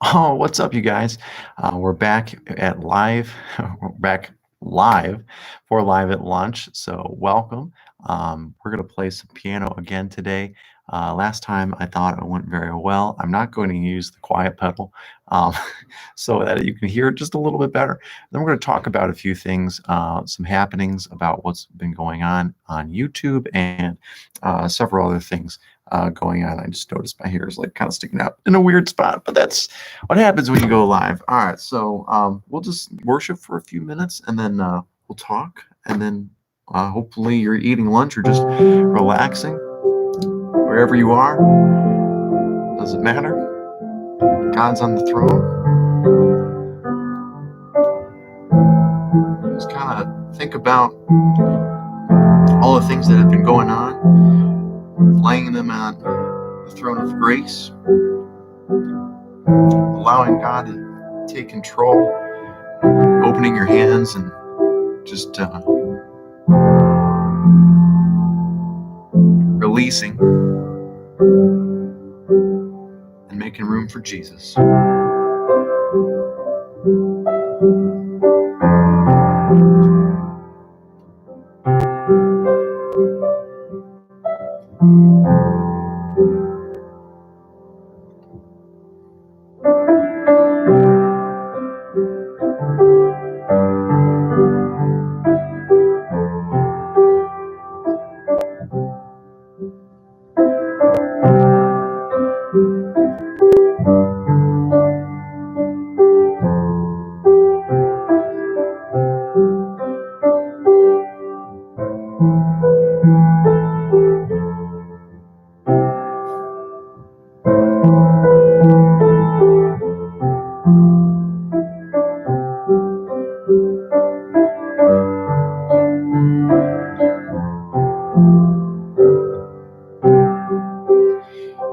Oh, what's up, you guys? We're back at live. We're back live for Live at Lunch. So, welcome. We're going to play some piano again today. Last time I thought it went very well. I'm not going to use the quiet pedal um, so that you can hear it just a little bit better. Then we're going to talk about a few things, some happenings about what's been going on YouTube and several other things going on. I just noticed my hair is like kind of sticking out in a weird spot, but that's what happens when you go live. All right, so we'll just worship for a few minutes, and then we'll talk, and then hopefully you're eating lunch or just relaxing wherever you are. Doesn't matter. God's on the throne. Just kind of think about all the things that have been going on, laying them on the throne of grace, allowing God to take control, opening your hands, and just releasing and making room for Jesus.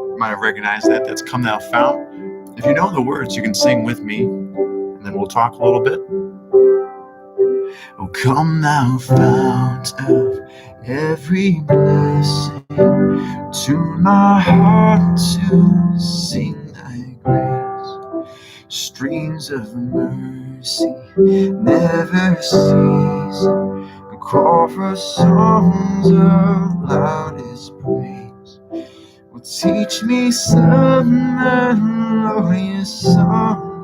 You might have recognized that. That's Come Thou Fount. If you know the words, you can sing with me, and then we'll talk a little bit. Oh, come thou fount of every blessing, to my heart to sing thy grace. Streams of mercy never cease, and call for songs of loudest praise. Will teach me some melodious song,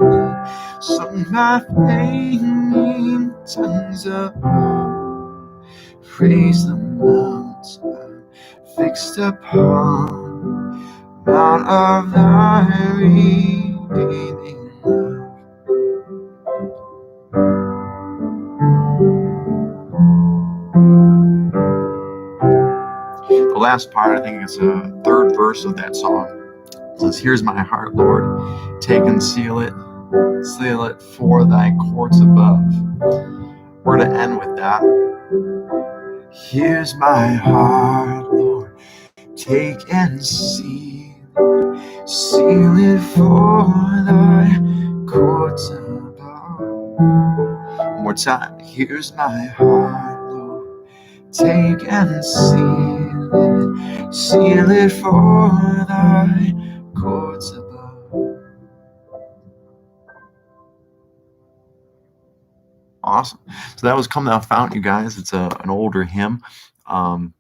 sung by flaming tongues above. Praise the mount fixed upon, mount of thy redeeming love. The last part, I think, is a third verse of that song. It says, "Here's my heart, Lord, take and seal it for thy courts above." We're to end with that. Here's my heart, Lord, take and seal it for thy courts above. One more time. Here's my heart, Lord, take and seal it for thy courts above. Awesome. So that was Come Thou Fount, you guys. It's an older hymn. And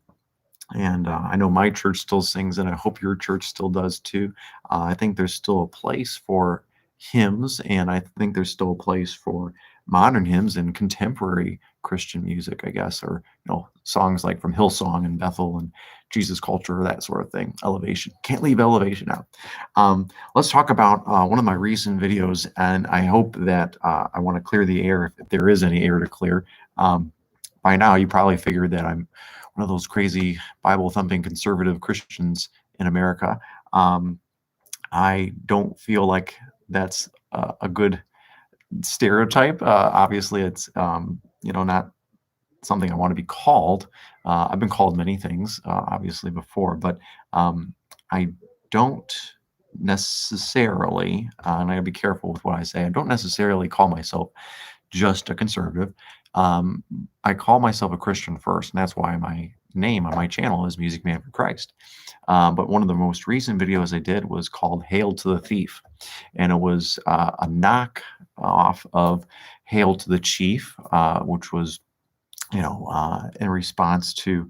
I know my church still sings it. I hope your church still does too. I think there's still a place for hymns, and I think there's still a place for modern hymns and contemporary Christian music, I guess, or songs like from Hillsong and Bethel and Jesus Culture, that sort of thing. Elevation. Can't leave Elevation out. Let's talk about one of my recent videos, and I hope that I want to clear the air if there is any air to clear. By now, you probably figured that I'm one of those crazy Bible-thumping conservative Christians in America. I don't feel like that's a good stereotype. Obviously, it's not something I want to be called. I've been called many things, obviously, before, but I don't necessarily, and I gotta be careful with what I say, I don't necessarily call myself just a conservative. I call myself a Christian first, and that's why my name on my channel is Music Man for Christ. But one of the most recent videos I did was called Hail to the Thief. and it was a knock off of "Hail to the Chief," which was in response to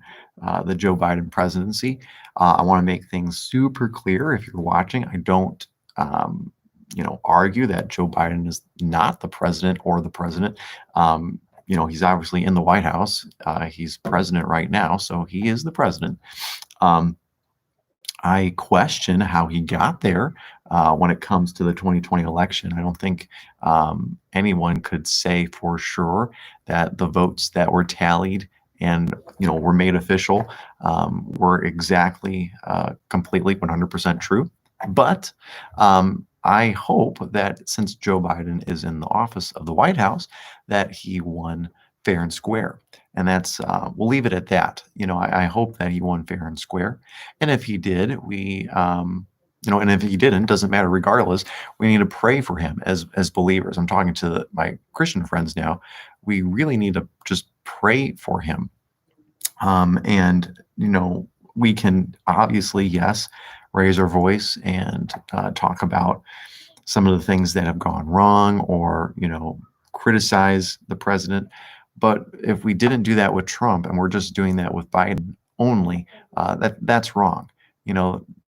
the Joe Biden presidency. I want to make things super clear. If you're watching, I don't, argue that Joe Biden is not the president or the president. He's obviously in the White House. He's president right now, so he is the president. Um, I question how he got there when it comes to the 2020 election. I don't think anyone could say for sure that the votes that were tallied and were made official were exactly completely 100% true. But I hope that since Joe Biden is in the office of the White House, that he won fair and square. And that's we'll leave it at that. I hope that he won fair and square. And if he did, and if he didn't, doesn't matter. Regardless, we need to pray for him as believers. I'm talking to my Christian friends now. We really need to just pray for him. And we can obviously, yes, raise our voice and talk about some of the things that have gone wrong, or criticize the president. But if we didn't do that with Trump and we're just doing that with Biden only, that's wrong.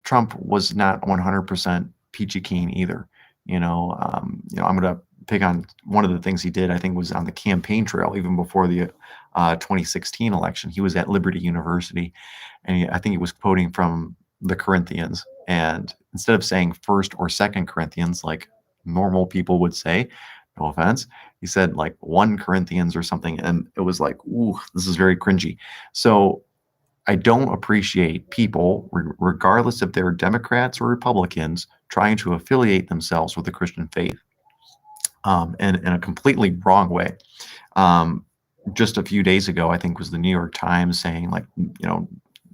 Trump was not 100% peachy keen either. I'm going to pick on one of the things he did. I think was on the campaign trail even before the 2016 election. He was at Liberty University, and I think he was quoting from the Corinthians. And instead of saying First or Second Corinthians, like normal people would say, no offense, he said like 1 Corinthians or something, and it was like, ooh, this is very cringy. So I don't appreciate people, regardless if they're Democrats or Republicans, trying to affiliate themselves with the Christian faith in a completely wrong way. Just a few days ago, I think was the New York Times saying like,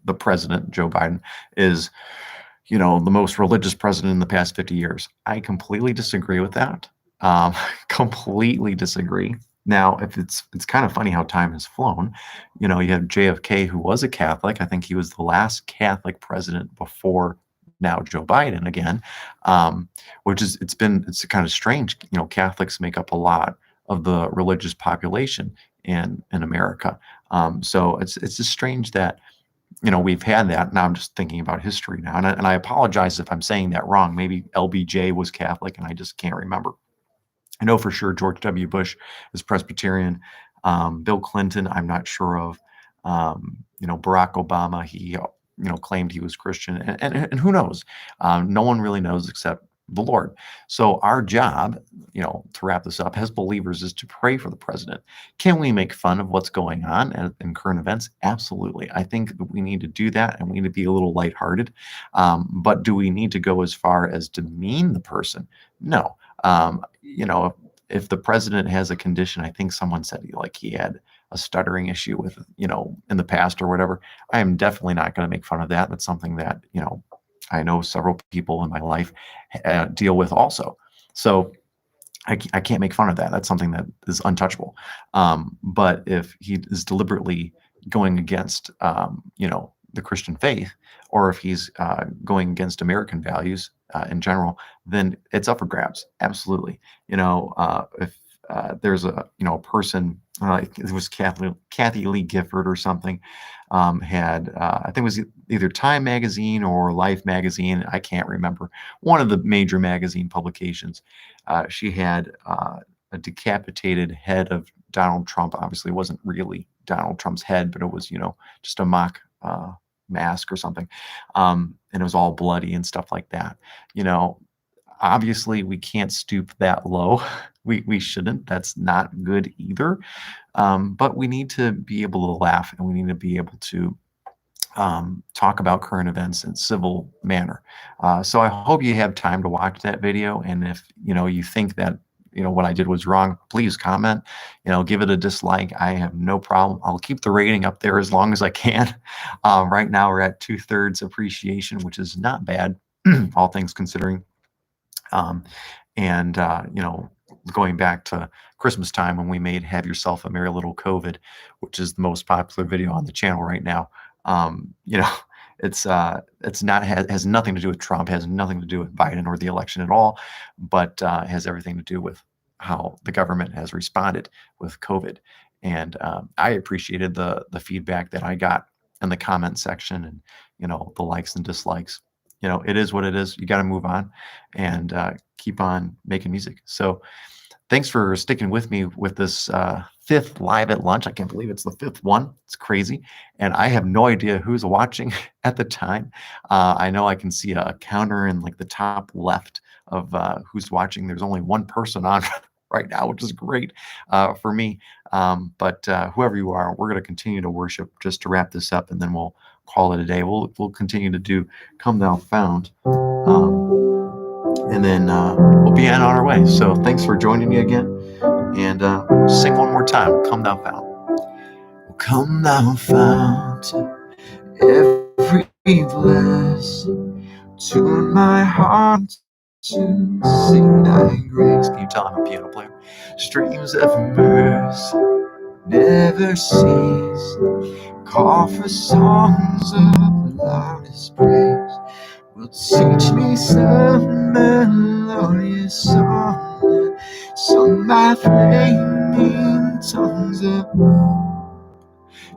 the president, Joe Biden, is, the most religious president in the past 50 years. I completely disagree with that. Completely disagree. Now, if it's kind of funny how time has flown. You have JFK, who was a Catholic. I think he was the last Catholic president before now Joe Biden again, which is it's kind of strange. Catholics make up a lot of the religious population in America. So it's just strange that we've had that. Now I'm just thinking about history now, and I apologize if I'm saying that wrong. Maybe LBJ was Catholic, and I just can't remember. I know for sure George W. Bush is Presbyterian. Bill Clinton, I'm not sure of. Barack Obama, he claimed he was Christian, and who knows? No one really knows except the Lord. So our job, to wrap this up, as believers, is to pray for the president. Can we make fun of what's going on in current events? Absolutely. I think that we need to do that, and we need to be a little lighthearted. But do we need to go as far as demean the person? No. If the president has a condition, I think someone said like he had a stuttering issue with, in the past or whatever. I am definitely not going to make fun of that. That's something that, I know several people in my life deal with also. So I can't make fun of that. That's something that is untouchable. But if he is deliberately going against, the Christian faith, or if he's going against American values in general, then it's up for grabs. Absolutely. If there's a person, it was Kathy Lee Gifford or something, had I think it was either Time magazine or Life magazine. I can't remember, one of the major magazine publications. She had a decapitated head of Donald Trump. Obviously, it wasn't really Donald Trump's head, but it was just a mock mask or something, and it was all bloody and stuff like that. Obviously we can't stoop that low. We shouldn't. That's not good either. But we need to be able to laugh, and we need to be able to talk about current events in civil manner. So I hope you have time to watch that video, and if you think that what I did was wrong, please comment. Give it a dislike. I have no problem. I'll keep the rating up there as long as I can. Right now we're at 2/3 appreciation, which is not bad, all things considering. And going back to Christmas time when we made "Have Yourself a Merry Little COVID," which is the most popular video on the channel right now. it's not has nothing to do with Trump, has nothing to do with Biden or the election at all, but has everything to do with how the government has responded with COVID. And I appreciated the feedback that I got in the comment section, and the likes and dislikes. It is what it is. You got to move on and keep on making music. So thanks for sticking with me with this fifth live at lunch. I can't believe it's the fifth one. It's crazy. And I have no idea who's watching at the time. I know I can see a counter in like the top left of who's watching. There's only one person on right now, which is great for me. But whoever you are, we're going to continue to worship just to wrap this up, and then we'll call it a day. We'll continue to do Come Thou Fount. And then we'll be on our way. So thanks for joining me again. And sing one more time, Come Thou Fount. Come Thou Fount, every blessing, tune my heart to sing thy grace. Can you tell I'm a piano player? Streams of mercy never cease, call for songs of loudest praise. Will teach me some melodious song, sung by flaming tongues of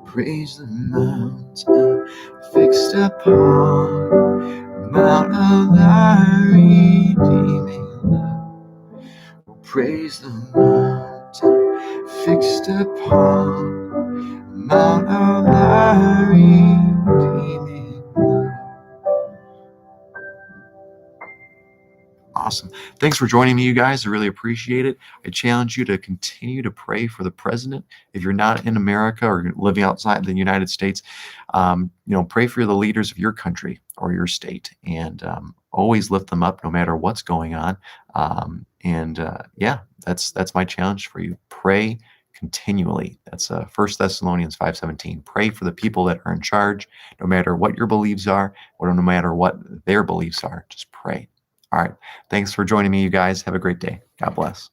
praise the mountain fixed upon Mount of thy redeeming love. Praise the mountain fixed upon Mount of thy redeeming love. Awesome. Thanks for joining me, you guys. I really appreciate it. I challenge you to continue to pray for the president. If you're not in America or living outside the United States, pray for the leaders of your country or your state, and always lift them up no matter what's going on. That's my challenge for you. Pray continually. That's 1 Thessalonians 5:17. Pray for the people that are in charge, no matter what your beliefs are, or no matter what their beliefs are. Just pray. All right. Thanks for joining me, you guys. Have a great day. God bless.